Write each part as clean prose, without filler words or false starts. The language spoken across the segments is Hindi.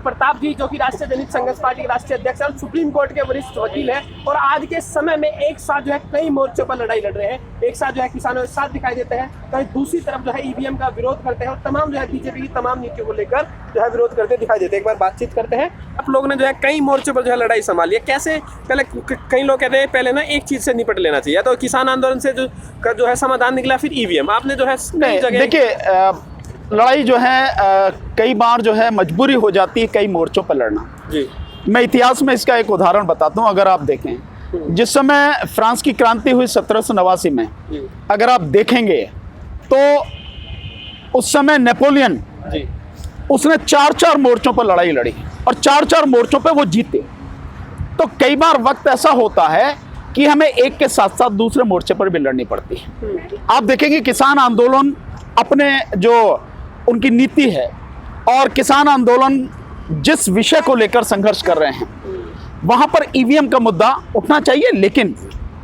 प्रताप जी, जो कि राष्ट्रीय जनहित संघर्ष पार्टी के राष्ट्रीय अध्यक्ष और सुप्रीम कोर्ट के वरिष्ठ वकील है, और आज के समय में एक साथ जो है कई मोर्चों पर लड़ाई लड़ रहे हैं। एक साथ जो है किसानों के साथ दिखाई देते हैं, कहीं दूसरी तरफ जो है ईवीएम का विरोध करते हैं और तमाम जो है बीजेपी की तमाम नीतियों को लेकर जो है विरोध करते दिखाई देते हैं। एक बार बातचीत करते हैं। आप लोगों ने जो है कई मोर्चों पर जो है लड़ाई संभाली है, कैसे? पहले कई लोग कहते हैं पहले ना एक चीज से निपट लेना चाहिए, तो किसान आंदोलन से जो है समाधान निकला, फिर ईवीएम। आपने जो है देखिए, लड़ाई जो है कई बार जो है मजबूरी हो जाती है कई मोर्चों पर लड़ना जी। मैं इतिहास में इसका एक उदाहरण बताता हूँ। अगर आप देखें, जिस समय फ्रांस की क्रांति हुई 1789 में, अगर आप देखेंगे तो उस समय नेपोलियन जी, उसने 4-4 मोर्चों पर लड़ाई लड़ी और 4-4 मोर्चों पर वो जीते। तो कई बार वक्त ऐसा होता है कि हमें एक के साथ साथ दूसरे मोर्चे पर भी लड़नी पड़ती है। आप देखेंगे किसान आंदोलन अपने जो उनकी नीति है और किसान आंदोलन जिस विषय को लेकर संघर्ष कर रहे हैं, वहां पर ईवीएम का मुद्दा उठना चाहिए, लेकिन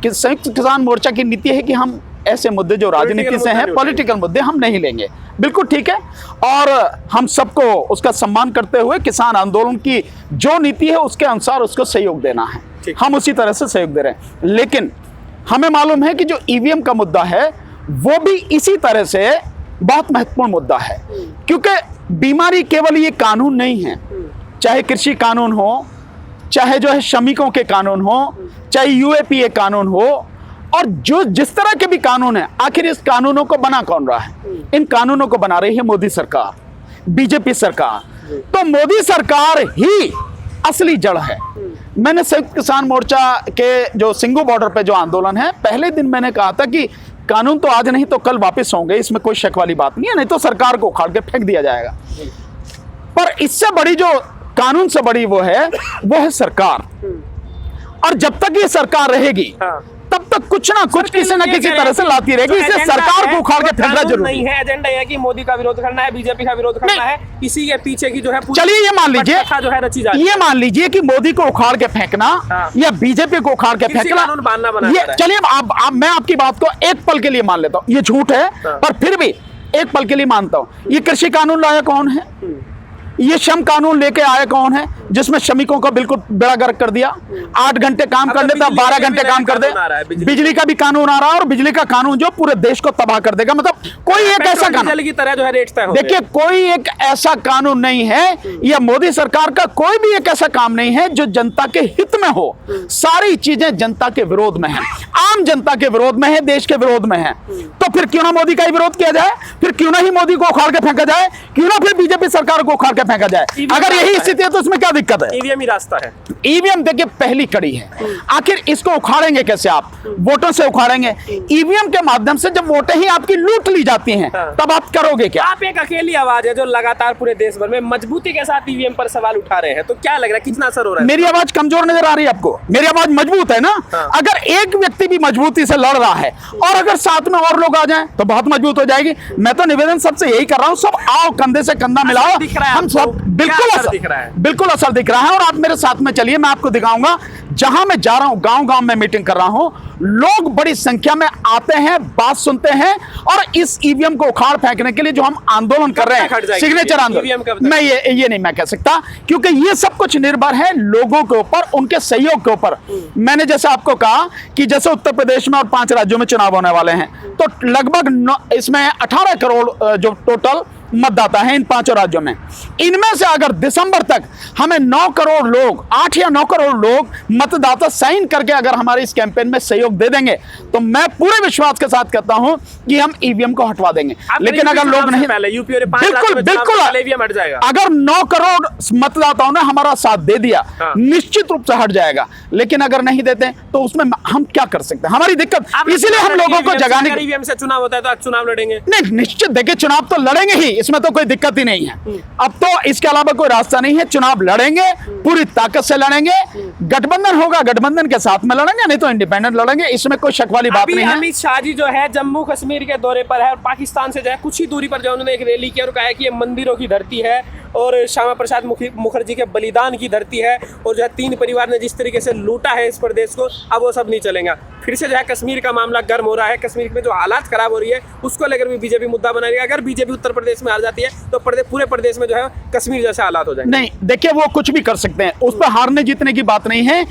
संयुक्त किसान मोर्चा की नीति है कि हम ऐसे मुद्दे जो राजनीति से हैं, पॉलिटिकल मुद्दे हम नहीं लेंगे। बिल्कुल ठीक है, और हम सबको उसका सम्मान करते हुए किसान आंदोलन की जो नीति है उसके अनुसार उसको सहयोग देना है, हम उसी तरह से सहयोग दे रहे हैं। लेकिन हमें मालूम है कि जो ईवीएम का मुद्दा है वो भी इसी तरह से बहुत महत्वपूर्ण मुद्दा है, क्योंकि बीमारी केवल ये कानून नहीं है, चाहे कृषि कानून हो, चाहे जो है श्रमिकों के कानून हो, चाहे यूएपीए कानून हो, और जो जिस तरह के भी कानून है, आखिर इस कानूनों को बना कौन रहा है? इन कानूनों को बना रही है मोदी सरकार, बीजेपी सरकार। तो मोदी सरकार ही असली जड़ है। मैंने संयुक्त किसान मोर्चा के जो सिंगू बॉर्डर पे जो आंदोलन है, पहले दिन मैंने कहा था कि कानून तो आज नहीं तो कल वापस होंगे, इसमें कोई शक वाली बात नहीं है, नहीं तो सरकार को उखाड़ के फेंक दिया जाएगा। पर इससे बड़ी जो कानून से बड़ी वो है सरकार। और जब तक ये सरकार रहेगी तब तक कुछ ना कुछ किसी न किसी तरह से लाती रहेगी। इसलिए सरकार को उखाड़ के फेंकना जरूरी नहीं है। एजेंडा है कि मोदी का विरोध करना है, बीजेपी का विरोध करना है, इसी के पीछे की जो है चलिए ये मान लीजिए जो है रची जाती है। ये मान लीजिए कि मोदी को उखाड़ के फेंकना या बीजेपी को उखाड़ के फेंकना, ये चलिए मैं आपकी बात को एक पल के लिए मान लेता हूँ, ये झूठ है पर फिर भी एक पल के लिए मानता हूँ। ये कृषि कानून लाया कौन है? ये श्रम कानून लेके आया कौन है, जिसमें श्रमिकों को बिल्कुल बेड़ा गर्क कर दिया? 8 घंटे काम कर लेता, 12 घंटे काम कर दे। बिजली का भी कानून आ रहा है, और बिजली का कानून जो पूरे देश को तबाह कर देगा। मतलब कोई एक ऐसा कानून की तरह जो है रेट तय हो, देखिए कोई एक ऐसा कानून नहीं है, या मोदी सरकार का कोई भी एक ऐसा काम नहीं है जो जनता के हित में हो। सारी चीजें जनता के विरोध में है, आम जनता के विरोध में है, देश के विरोध में है। तो फिर क्यों ना मोदी का ही विरोध किया जाए, फिर क्यों ना ही मोदी को उखाड़ के फेंका जाए, क्यों ना फिर बीजेपी सरकार को उखाड़ के फेंका जाए। अगर यही स्थिति है तो उसमें क्या दिक्कत है? ईवीएम ही रास्ता है। ईवीएम देखिए पहली कड़ी है। आखिर इसको उखाड़ेंगे कैसे? आप वोटों से उखाड़ेंगे। ईवीएम के माध्यम से जब वोटें ही आपकी लूट ली जाती हैं, तब आप करोगे क्या? आप एक अकेली आवाज है जो लगातार पूरे देश भर में मजबूती के साथ ईवीएम पर सवाल उठा रहे हैं, तो क्या लग रहा है कितना असर हो रहा है? मेरी आवाज कमजोर नजर आ रही है आपको? मेरी आवाज मजबूत है ना? अगर एक व्यक्ति भी मजबूती से लड़ रहा है और अगर साथ में और लोग आ जाएं तो बहुत मजबूत हो जाएगी। मैं तो निवेदन सबसे यही कर रहा हूं, सब आओ कंधे से कंधा मिलाओ, हम सब बिल्कुल असर दिख रहा है। और आप मेरे साथ में चलिए, मैं आपको दिखाऊंगा। जहां मैं जा रहा हूं, गांव-गांव में मीटिंग कर रहा हूं, लोग बड़ी संख्या में आते हैं, बात सुनते हैं, और इस ईवीएम को उखाड़ फेंकने के लिए जो हम आंदोलन कर रहे हैं, सिग्नेचर आंदोलन, मैं ये नहीं मैं कह सकता, क्योंकि ये सब कुछ निर्भर है लोगों के ऊपर, उनके सहयोग के ऊपर। मैंने जैसे आपको कहा कि जैसे उत्तर प्रदेश में और 5 राज्यों में चुनाव होने वाले हैं, तो लगभग इसमें 18 करोड़ जो टोटल मतदाता हैं इन 5 राज्यों में। इनमें से अगर दिसंबर तक हमें 9 करोड़ लोग, 8 या 9 करोड़ लोग मतदाता साइन करके अगर हमारे इस कैंपेन में सहयोग दे देंगे, तो मैं पूरे विश्वास के साथ कहता हूं कि हम ईवीएम को हटवा देंगे। लेकिन अगर लोग नहीं, बिल्कुल अगर 9 करोड़ मतदाताओं ने हमारा साथ दे दिया, निश्चित रूप से हट जाएगा। लेकिन अगर नहीं देते तो उसमें हम क्या कर सकते हैं? हमारी दिक्कत, इसीलिए हम लोगों को जगाने, ईवीएम से चुनाव होता है तो आप चुनाव लड़ेंगे? नहीं, निश्चित देखिए चुनाव तो लड़ेंगे ही, इसमें तो कोई दिक्कत ही नहीं है। अब तो इसके अलावा कोई रास्ता नहीं है, चुनाव लड़ेंगे, पूरी ताकत से लड़ेंगे। गठबंधन होगा, गठबंधन के साथ में लड़ेंगे, नहीं तो इंडिपेंडेंट लड़ेंगे, इसमें कोई शक वाली बात नहीं है। अमित शाह जी जो है जम्मू कश्मीर के दौरे पर है और पाकिस्तान से जो है कुछ ही दूरी पर जो उन्होंने एक रैली की और कहा है कि ये मंदिरों की धरती है और श्यामा प्रसाद मुखर्जी के बलिदान की धरती है, और जो है 3 परिवार ने जिस तरीके से लूटा है इस प्रदेश को, अब वो सब नहीं चलेगा। फिर से जो है कश्मीर का मामला गर्म हो रहा है, कश्मीर में जो हालात खराब हो रही है उसको लेकर भी बीजेपी मुद्दा बना रही है। अगर बीजेपी उत्तर प्रदेश में हार जाती है तो पूरे प्रदेश में जो है कश्मीर जैसे हालात हो जाएंगे। नहीं देखिए, वो कुछ भी कर सकते हैं, उस पर हारने जीतने की बात नहीं है।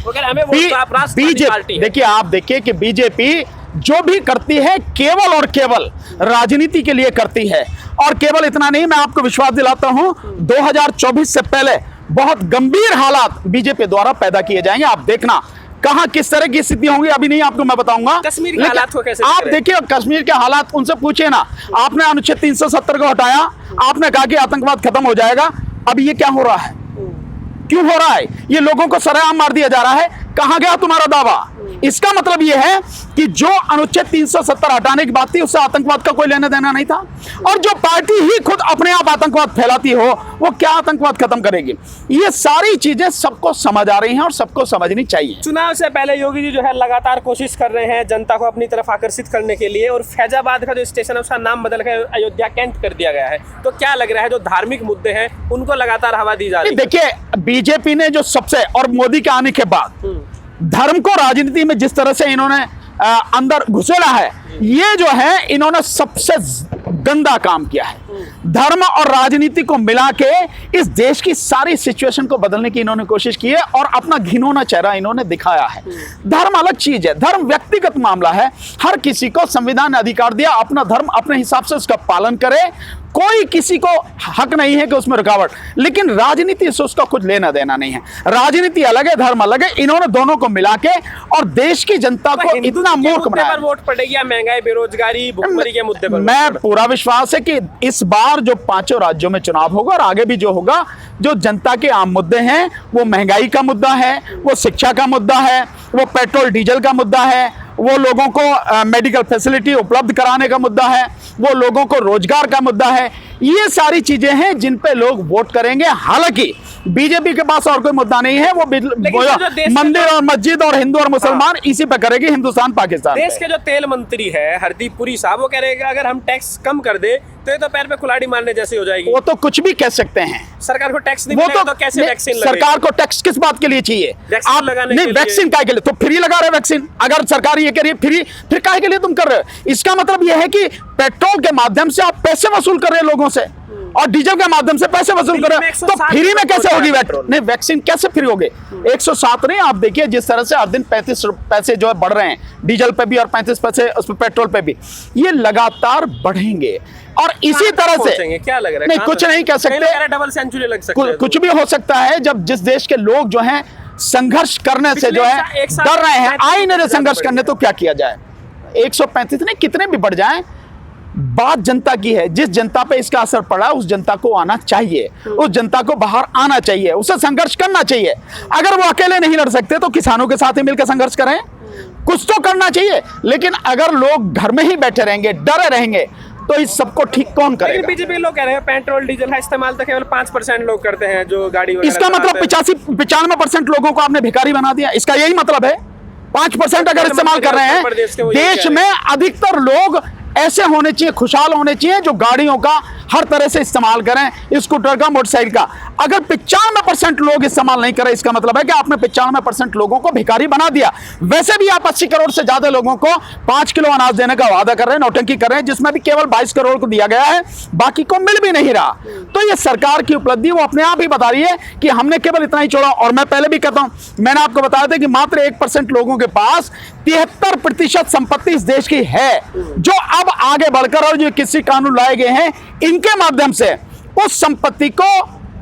बीजेपी देखिए, आप देखिए कि बीजेपी जो भी करती है केवल और केवल राजनीति के लिए करती है। और केवल इतना नहीं, मैं आपको विश्वास दिलाता हूं 2024 से पहले बहुत गंभीर हालात बीजेपी द्वारा पैदा किए जाएंगे। आप देखना कहां किस तरह की स्थिति होंगी, अभी नहीं आपको मैं बताऊंगा। कश्मीर के हालात को कैसे आप देखिए, कश्मीर के हालात उनसे पूछिए ना। आपने अनुच्छेद 370 को हटाया, आपने कहा कि आतंकवाद खत्म हो जाएगा। अब ये क्या हो रहा है, क्यों हो रहा है? ये लोगों को सरेआम मार दिया जा रहा है। कहां गया तुम्हारा दावा? इसका मतलब यह है कि जो अनुच्छेद 370 हटाने की बात थी, उससे आतंकवाद का कोई लेना देना नहीं था। और जो पार्टी ही खुद अपने आप आतंकवाद फैलाती हो, वो क्या आतंकवाद खत्म करेगी? ये सारी चीजें सबको समझ आ रही हैं और सबको समझनी चाहिए। चुनाव से पहले योगी जी जो है लगातार कोशिश कर रहे हैं जनता को अपनी तरफ आकर्षित करने के लिए, और फैजाबाद का जो स्टेशन है उसका नाम बदलकर अयोध्या कैंट कर दिया गया है। तो क्या लग रहा है जो धार्मिक मुद्दे हैं उनको लगातार हवा दी जा रही है? देखिए, बीजेपी ने जो सबसे, और मोदी के आने के बाद धर्म को राजनीति में जिस तरह से इन्होंने अंदर घुसेड़ा है, ये जो है इन्होंने सबसे गंदा काम किया है। धर्म और राजनीति को मिला के इस देश की सारी सिचुएशन को बदलने की इन्होंने कोशिश की है और अपना घिनौना चेहरा इन्होंने दिखाया है। धर्म अलग चीज है, धर्म व्यक्तिगत मामला है। हर किसी को संविधान ने अधिकार दिया अपना धर्म अपने हिसाब से उसका पालन करे, कोई किसी को हक नहीं है कि उसमें रुकावट। लेकिन राजनीति से उसका कुछ लेना देना नहीं है। राजनीति अलग है, धर्म अलग है। इन्होंने दोनों को मिला के और देश की जनता को इतना मूर्ख बनाया। वोट पड़ेगी या महंगाई, बेरोजगारी, भुखमरी के मुद्दे पर? मैं पूरा विश्वास है कि इस बार जो 5 राज्यों में चुनाव होगा और आगे भी जो होगा, जो जनता के आम मुद्दे हैं, वो महंगाई का मुद्दा है, वो शिक्षा का मुद्दा है, वो पेट्रोल डीजल का मुद्दा है, वो लोगों को मेडिकल फैसिलिटी उपलब्ध कराने का मुद्दा है, वो लोगों को रोजगार का मुद्दा है। ये सारी चीजें हैं जिन पे लोग वोट करेंगे। हालांकि बीजेपी के पास और कोई मुद्दा नहीं है, वो मंदिर और मस्जिद और हिंदू और मुसलमान इसी पे करेगी, हिंदुस्तान पाकिस्तान। देश के जो तेल मंत्री है हरदीप पुरी साहब, वो कह रहे हैं कि अगर हम टैक्स कम कर दे तो ये तो पैर पे कुल्हाड़ी मारने जैसी हो जाएगी। वो तो कुछ भी कह सकते हैं। सरकार को टैक्स नहीं मिलेगा तो कैसे वैक्सीन लगेगी? सरकार को टैक्स किस बात के लिए चाहिए? वैक्सीन लगाने के लिए। वैक्सीन काहे के लिए? तो फ्री लगा रहे वैक्सीन। अगर सरकार ये कह रही है फ्री, फिर काहे के लिए तुम कर रहे हो? इसका मतलब यह है कि पेट्रोल के माध्यम से आप पैसे वसूल कर रहे हैं लोगों से और डीजल के माध्यम से पैसे वसूल कर रहे हैं, तो फ्री में कैसे होगी नहीं? वैक्सीन कैसे फ्री होगी? 107 नहीं, आप देखिए जिस तरह से हर दिन 35 पैसे जो है बढ़ रहे हैं डीजल पे भी और 35 पैसे उस पे पेट्रोल पे भी, ये लगातार बढ़ेंगे। और इसी तरह से क्या लग रहा है? नहीं, कुछ नहीं कह सकते, डबल सेंचुरी लग सकती है। कुछ भी हो सकता है। जब जिस देश के लोग जो हैं संघर्ष करने से जो है डर रहे हैं, आई नहीं संघर्ष करने, तो क्या किया जाए? 135 नहीं, कितने भी बढ़ जाएं, बात जनता की है। जिस जनता पे इसका असर पड़ा उस जनता को आना चाहिए, उस जनता को बाहर आना चाहिए, उससे संघर्ष करना चाहिए। अगर वो अकेले नहीं लड़ सकते तो किसानों के साथ ही मिलकर संघर्ष करें, कुछ तो करना चाहिए। लेकिन अगर लोग घर में ही बैठे रहेंगे, डरे रहेंगे, तो इस सबको ठीक कौन करेगा? बीजेपी लोग कह रहे हैं पेट्रोल डीजल का इस्तेमाल तो केवल 5% लोग करते हैं जो गाड़ी वगैरह। इसका मतलब 95% लोगों को आपने भिखारी बना दिया, इसका यही मतलब है? 5% अगर इस्तेमाल कर रहे हैं, देश में अधिकतर लोग ऐसे होने चाहिए, खुशहाल होने चाहिए, जो गाड़ियों का हर तरह से इस्तेमाल करें, स्कूटर का, मोटरसाइकिल का। अगर 95% लोग इस्तेमाल नहीं करें, इसका मतलब है कि आपने 95% लोगों को भिखारी बना दिया। वैसे भी आप 80 करोड़ से ज्यादा लोगों को 5 किलो अनाज देने का वादा कर रहे हैं, नौटंकी कर रहे हैं, जिसमें भी केवल 22 करोड़ को दिया गया है, बाकी को मिल भी नहीं रहा। तो ये सरकार की उपलब्धि वो अपने आप ही बता रही है कि हमने केवल इतना ही छोड़ा। और मैं पहले भी कहता हूं, मैंने आपको बताया था कि मात्र 1% लोगों के पास 73% संपत्ति इस देश की है, जो अब आगे बढ़कर और जो किसी कानून लाए गए हैं इनके माध्यम से उस संपत्ति को,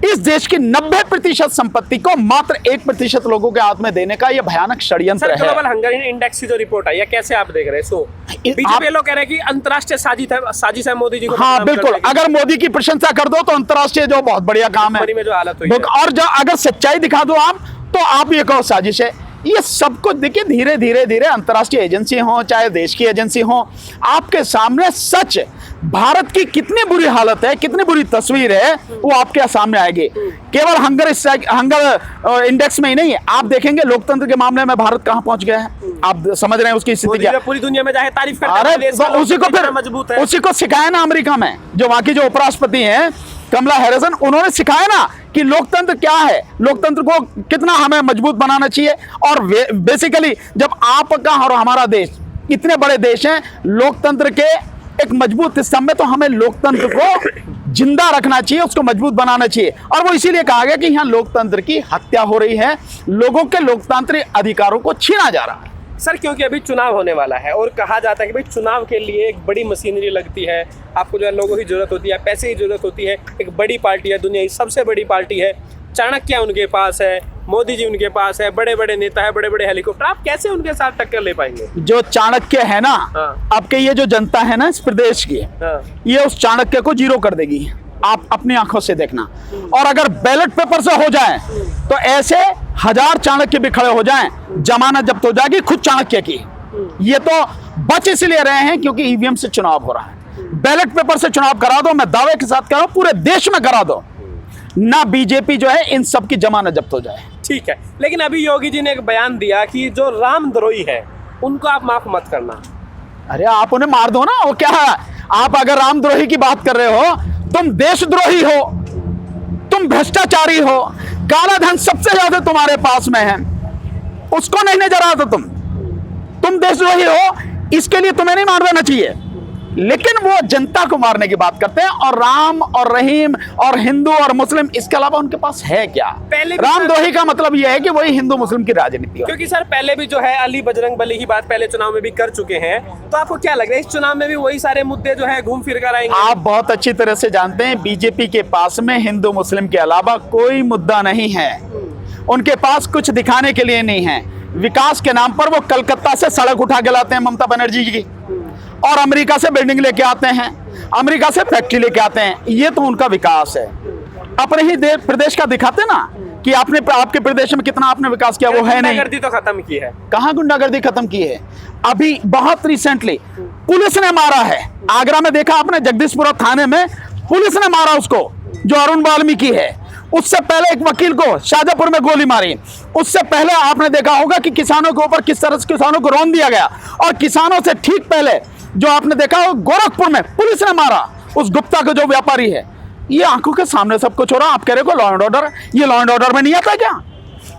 इस देश की 90% संपत्ति को मात्र 1% लोगों के हाथ में देने का यह भयानक षड्यंत्र है। ग्लोबल हंगर इंडेक्स की जो रिपोर्ट आई है, कैसे आप देख रहे हैं? बीजेपी लोग कह रहे हैं कि अंतर्राष्ट्रीय साजिश है मोदी जी को। हाँ बिल्कुल, अगर मोदी की प्रशंसा कर दो तो अंतर्राष्ट्रीय जो बहुत बढ़िया काम है, में जो हालत हुई है, और जो अगर सच्चाई दिखा दो आप, तो आप ये कहो साजिश है। ये सब कुछ देखिए, धीरे धीरे धीरे अंतर्राष्ट्रीय एजेंसी हो चाहे देश की एजेंसी हो, आपके सामने सच भारत की कितनी बुरी हालत है, कितनी बुरी तस्वीर है, वो आपके सामने आएगी। केवल हंगर इंडेक्स में ही नहीं है, आप देखेंगे लोकतंत्र के मामले में भारत कहां पहुंच गया है। आप समझ रहे हैं उसकी स्थिति क्या? पूरी दुनिया में जाके तारीफ करते हैं, तो उसी को फिर मजबूत है, उसी को सिखाया ना अमेरिका में, जो वहां की जो उपराष्ट्रपति हैं कमला हैरिसन, उन्होंने सिखाया ना कि लोकतंत्र क्या है, लोकतंत्र को कितना हमें मजबूत बनाना चाहिए। और बेसिकली जब आपका और हमारा देश इतने बड़े देश हैं लोकतंत्र के एक मजबूत स्तंभ में, तो हमें लोकतंत्र को जिंदा रखना चाहिए, उसको मजबूत बनाना चाहिए। और वो इसीलिए कहा गया कि यहाँ लोकतंत्र की हत्या हो रही है, लोगों के लोकतांत्रिक अधिकारों को छीना जा रहा है। सर क्योंकि अभी चुनाव होने वाला है और कहा जाता है कि भाई चुनाव के लिए एक बड़ी मशीनरी लगती है, आपको जो है लोगों की जरूरत होती है, पैसे की जरूरत होती है। एक बड़ी पार्टी है, दुनिया की सबसे बड़ी पार्टी है, चाणक्य उनके पास है, मोदी जी उनके पास है, बड़े बड़े नेता है, बड़े बड़े हेलीकॉप्टर, आप कैसे उनके साथ टक्कर ले पाएंगे? जो चाणक्य है ना, हाँ। आपके ये जो जनता है ना इस प्रदेश की, हाँ। ये उस चाणक्य को जीरो कर देगी, आप अपनी आंखों से देखना। और अगर बैलेट पेपर से हो जाए तो ऐसे 1000 चाणक्य भी खड़े हो जाएं, जमानत जब्त हो जाएगी खुद चाणक्य की। ये तो बच इसलिए रहे हैं क्योंकि ईवीएम से चुनाव हो रहा है। बैलेट पेपर से चुनाव करा दो, मैं दावे के साथ कह रहा हूं पूरे देश में करा दो, ना बीजेपी जो है इन सब की जमानत जब्त हो जाए। ठीक है, लेकिन अभी योगी जी ने एक बयान दिया कि जो रामद्रोही है उनको आप माफ मत करना। अरे आप उन्हें मार दो ना, वो क्या है? आप अगर रामद्रोही की बात कर रहे हो, तुम देशद्रोही हो, तुम भ्रष्टाचारी हो, काला धन सबसे ज्यादा तुम्हारे पास में है, उसको नहीं नजर आता तुम देशद्रोही हो, इसके लिए तुम्हें नहीं मार देना चाहिए। लेकिन वो जनता को मारने की बात करते हैं, और राम और रहीम और हिंदू और मुस्लिम, इसके अलावा उनके पास है क्या? पहले रामद्रोही का मतलब यह है कि वही हिंदू मुस्लिम की राजनीति है। क्योंकि सर पहले भी जो है अली बजरंग बली की बात पहले चुनाव में भी कर चुके हैं, तो आपको क्या लग रहा है इस चुनाव में भी वही सारे मुद्दे जो है घूम फिर कर आएंगे? आप बहुत अच्छी तरह से जानते हैं बीजेपी के पास में हिंदू मुस्लिम के अलावा कोई मुद्दा नहीं है, उनके पास कुछ दिखाने के लिए नहीं है। विकास के नाम पर वो कलकत्ता से सड़क उठा के लाते हैं ममता बनर्जी की, और अमेरिका से बिल्डिंग लेके आते हैं, अमेरिका से फैक्ट्री लेके आते हैं, ये तो उनका विकास है। अपने ही प्रदेश का दिखाते ना कि आपने आपके प्रदेश में कितना आपने विकास किया, वो है नहीं। गुंडागर्दी तो खत्म की है। कहाँ गुंडागर्दी खत्म की है? अभी बहुत रिसेंटली पुलिस ने मारा है, आगरा में देखा आपने, जगदीशपुरा थाने में पुलिस ने मारा उसको जो अरुण वाल्मीकि है। उससे पहले एक वकील को शाजापुर में गोली मारी। उससे पहले आपने देखा होगा कि किसानों के ऊपर किस तरह से किसानों को रौंद दिया गया, और किसानों से ठीक पहले जो आपने देखा हो गोरखपुर में पुलिस ने मारा उस गुप्ता का जो व्यापारी है। ये आंखों के सामने सब कुछ हो रहा, आप कह रहे हो लॉ एंड ऑर्डर, ये लॉ एंड ऑर्डर में नहीं आता क्या?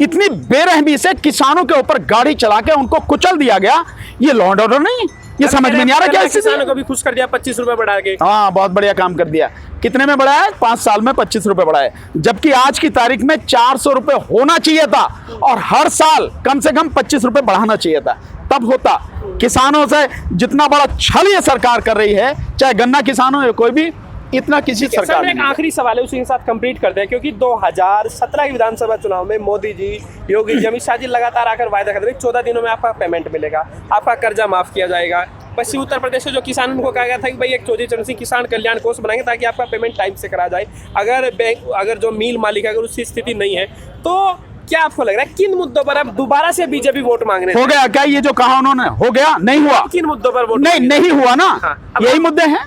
इतनी बेरहमी से किसानों के ऊपर गाड़ी चला के उनको कुचल दिया गया, ये लॉ एंड ऑर्डर नहीं? ये समझ में नहीं आ रहा क्या? किसानों को भी खुश कर दिया 25 रुपए बढ़ा के। हाँ, बहुत बढ़िया काम कर दिया। कितने में बढ़ाया है? 5 साल में 25 रुपए बढ़ाए, जबकि आज की तारीख में 400 रुपए होना चाहिए था, और हर साल कम से कम 25 रुपए बढ़ाना चाहिए था, तब होता। किसानों से जितना बड़ा छल ये सरकार कर रही है, चाहे गन्ना किसान हो या कोई भी, इतना किसी सरकार ने। एक आखिरी सवाल है, उसी के साथ कंप्लीट करते हैं, क्योंकि 2017 के विधानसभा चुनाव में मोदी जी, योगी जी, अमित शाह जी लगातार आकर वायदा करते थे 14 दिनों में आपका पेमेंट मिलेगा, आपका कर्जा माफ किया जाएगा। पश्चिमी उत्तर प्रदेश से जो किसान, उनको कहा गया था कि भाई एक चौधरी चरण सिंह किसान कल्याण कोष बनाएंगे ताकि आपका पेमेंट टाइम से करा जाए। अगर जो मिल मालिक है अगर उसकी स्थिति नहीं है, तो क्या आपको लग रहा है किन मुद्दों पर अब दोबारा से बीजेपी वोट मांगने? हो गया क्या ये जो कहा उन्होंने? हो गया? नहीं हुआ? किन मुद्दों पर वोट? नहीं हुआ ना। यही मुद्दे हैं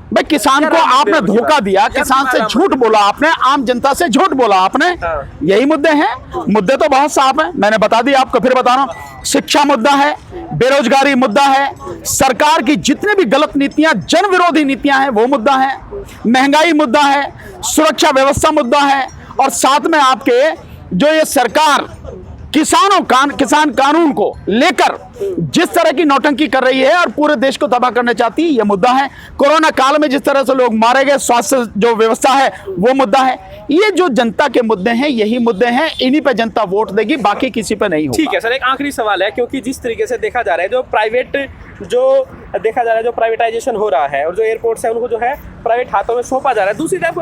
भाई। किसान को आपने धोखा दिया, किसान से झूठ बोला आपने, आम जनता से झूठ बोला आपने, यही मुद्दे हैं। मुद्दे तो बहुत साफ है, मैंने बता दिया आपको, फिर बता रहा हूं। शिक्षा मुद्दा है, बेरोजगारी मुद्दा है, सरकार की जितने भी गलत नीतियां, जन विरोधी नीतियां हैं वो मुद्दा है, महंगाई मुद्दा है, सुरक्षा व्यवस्था मुद्दा है, और साथ में आपके जो ये सरकार किसान कानून को लेकर जिस तरह की नौटंकी कर रही है और पूरे देश को तबाह करना चाहती है, यह मुद्दा है। कोरोना काल में जिस तरह से लोग मारे गए, स्वास्थ्य जो व्यवस्था है वो मुद्दा है। ये जो जनता के मुद्दे हैं, यही मुद्दे हैं, इन्हीं पे जनता वोट देगी, बाकी किसी पे नहीं होगा। ठीक है सर, एक आखिरी सवाल है, क्योंकि जिस तरीके से देखा जा रहा है जो प्राइवेटाइजेशन हो रहा है और जो एयरपोर्ट्स है उनको जो है प्राइवेट हाथों में सौंपा जा रहा है, दूसरी तरफ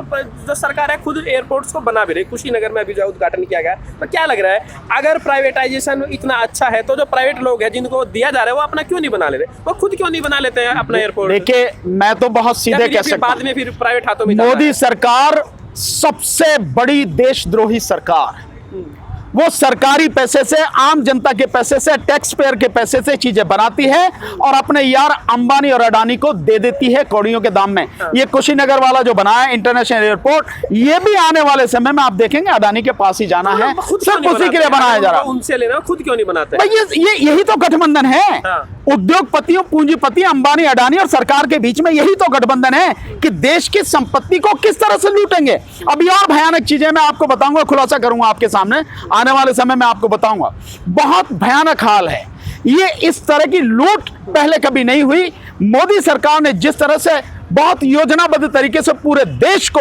जो सरकार है खुद एयरपोर्ट्स को बना भी रही। कुशीनगर में अभी जो उद्घाटन किया गया, तो क्या लग रहा है अगर प्राइवेटाइजेशन इतना अच्छा है तो जो प्राइवेट लोग हैं जिनको दिया जा रहा है वो अपना क्यों नहीं बना लेते? वो खुद क्यों नहीं बना लेते हैं अपना एयरपोर्ट? देखिए, मैं तो बहुत सीधे कह सकता हूं, बाद में फिर प्राइवेट हाथों में मोदी सरकार सबसे बड़ी देशद्रोही सरकार, वो सरकारी पैसे से, आम जनता के पैसे से, टैक्स पेयर के पैसे से चीजें बनाती है और अपने यार अंबानी और अडानी को दे देती है कौड़ियों के दाम में। ये कुशीनगर वाला जो बनाया इंटरनेशनल एयरपोर्ट, ये भी आने वाले समय में आप देखेंगे अडानी के पास ही जाना है, सिर्फ उसी के लिए बनाया जा रहा है। उनसे लेना, खुद क्यों नहीं बनाते? भाई यही तो गठबंधन है, उद्योगपतियों, पूंजीपति, अंबानी, अडानी और सरकार के बीच में यही तो गठबंधन है कि देश की संपत्ति को किस तरह से लूटेंगे। अभी और भयानक चीजें मैं आपको बताऊंगा, खुलासा करूंगा आपके सामने, आने वाले समय में आपको बताऊंगा। बहुत भयानक हाल है ये, इस तरह की लूट पहले कभी नहीं हुई। मोदी सरकार ने जिस तरह से बहुत योजनाबद्ध तरीके से पूरे देश को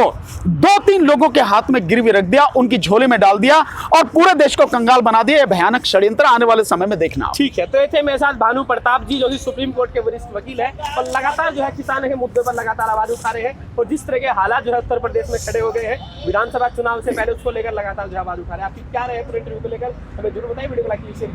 2-3 लोगों के हाथ में गिरवी रख दिया, उनकी झोले में डाल दिया और पूरे देश को कंगाल बना दिया। यह भयानक षड्यंत्र आने वाले समय में देखना। ठीक है, तो ये थे मेरे साथ भानु प्रताप जी, जो कि सुप्रीम कोर्ट के वरिष्ठ वकील है और लगातार जो है किसानों के मुद्दे पर लगातार आवाज उठा रहे हैं और जिस तरह के हालात जो है उत्तर प्रदेश में खड़े हो गए हैं विधानसभा चुनाव से पहले, उसको लेकर लगातार जो है आवाज उठा रहे हैं। आपकी क्या रहे पूरे इंटरव्यू को लेकर, हमें जरूर बताइए। वीडियो को लाइक कीजिए।